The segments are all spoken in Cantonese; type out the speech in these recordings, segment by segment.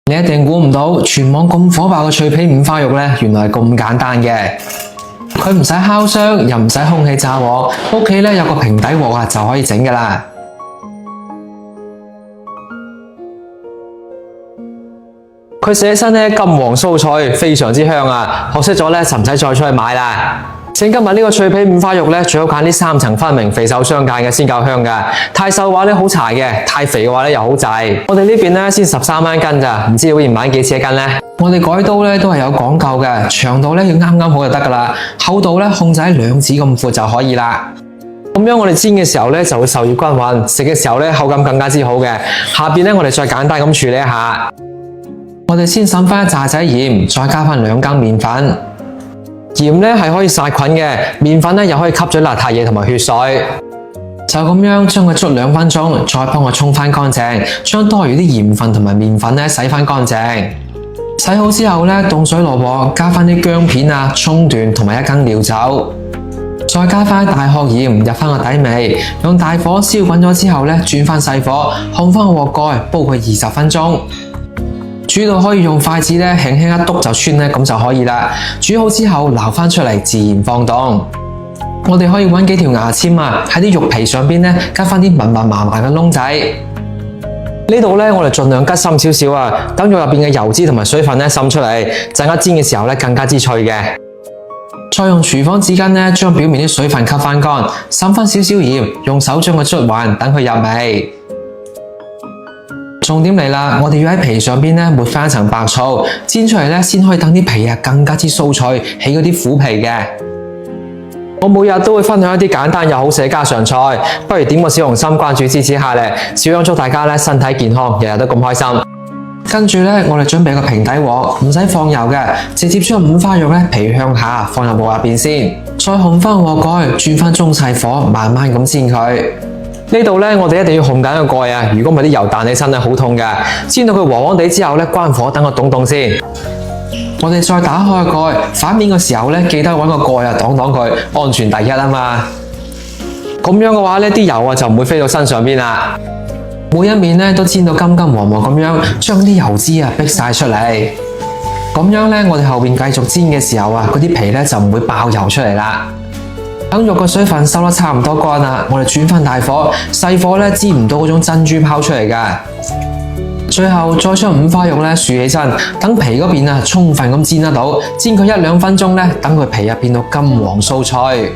你一定估唔到，全網咁火爆嘅脆皮五花肉呢，原來係咁簡單嘅。佢唔使烤箱，又唔使空氣炸鑊，屋企呢有個平底鑊就可以整㗎喇。佢寫身呢金黃酥脆，非常之香啊！學識咗呢，就唔使再出去買啦。整今日呢個脆皮五花肉呢，最好揀啲三層分明、肥瘦相間嘅先夠香㗎。太瘦嘅話呢好柴嘅，太肥嘅話呢又好滯。我哋呢邊呢先13蚊一斤咋，唔知會唔買幾錢一斤呢？我哋改刀呢都係有講究嘅，長度呢要啱啱好就得㗎啦，厚度呢控制喺2指咁闊就可以啦。咁樣我哋煎嘅時候呢就會受熱均勻，食嘅時候呢口感更加之好嘅。下邊呢我哋再簡單咁處理一下。我哋先滲翻一紮仔鹽，再加翻2羹麵粉。鹽呢係可以殺菌嘅，麵粉呢又可以吸咗邋遢嘢同埋血水。就咁樣將佢捽2分鐘，再幫我沖翻乾淨，將多餘啲鹽分同埋麵粉呢洗翻乾淨。洗好之後呢，凍水落鑊，加翻啲薑片啊、蔥段同埋1羹料酒，再加翻大殼鹽入翻個底味，用大火燒滾咗之後呢，轉翻細火，控翻個鑊蓋，煲佢20分鐘。煮到可以用筷子咧輕輕一篤就穿咧，咁就可以啦。煮好之後撈翻出嚟，自然放凍。我哋可以揾幾條牙籤啊，喺啲肉皮上邊咧加翻啲密密麻麻嘅窿仔。呢度咧我哋盡量吉深少少啊，等肉入邊嘅油脂同埋水分咧滲出嚟，陣間煎嘅時候咧更加之脆嘅。再用廚房紙巾咧將表面啲水分吸翻乾，滲翻少少鹽，用手將佢捽勻，等佢入味。重點嚟啦，我哋要喺皮上邊咧抹翻一層白醋，煎出嚟咧先可以等啲皮更加之酥脆，起嗰啲虎皮嘅。我每日都會分享一啲簡單又好食嘅家常菜，不如點個小紅心關注支持下咧，小樣祝大家咧身體健康，日日都咁開心。跟住咧，我哋準備個平底鑊，唔使放油嘅，直接將五花肉咧皮向下放入鑊入邊先，再控翻鑊蓋，轉翻中細火，慢慢咁煎佢。呢度呢，我哋一定要控緊個蓋啊！如果唔係啲油彈起身咧，好痛㗎。煎到佢黃黃地之後呢，關火等佢凍凍先。我哋再打開個蓋，反面嘅時候呢，記得揾個蓋擋擋佢，安全第一啊嘛。咁樣嘅話呢，啲油就唔會飛到身上邊啦。每一面呢都煎到金金黃黃咁樣，將啲油脂逼晒出嚟。咁樣呢，我哋後邊繼續煎嘅時候嗰啲皮呢就唔會爆油出嚟啦。等肉嘅水分收得差唔多乾啦，我哋轉翻大火，細火咧煎唔到嗰種珍珠泡出嚟㗎。最後再將五花肉咧豎起身，等皮嗰邊充分咁煎得到，煎佢1-2分鐘咧，等佢皮變到金黃酥脆。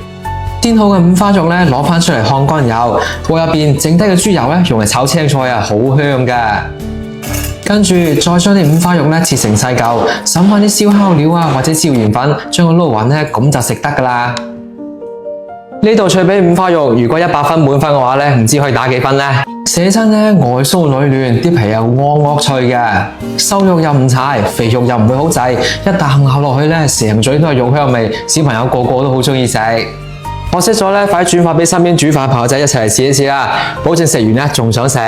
煎好嘅五花肉咧攞翻出嚟烘乾油，鍋入邊剩低嘅豬油咧用嚟炒青菜好香㗎。跟住再將啲五花肉咧切成細嚿，滲翻啲燒烤料或者椒鹽粉，將佢撈勻咧，咁就食得㗎啦。呢度脆皮五花肉，如果100分滿分嘅話呢，唔知可以打幾分呢？寫真呢，外酥裏嫩，啲皮又鑊鑊脆嘅，瘦肉又唔柴，肥肉又唔會好滯，一啖咬落去呢，成嘴都係肉香味，小朋友個個都好中意食。學識咗呢，快啲轉發俾身邊煮飯嘅朋友仔一齊嚟試一試啦，保證食完呢仲想食。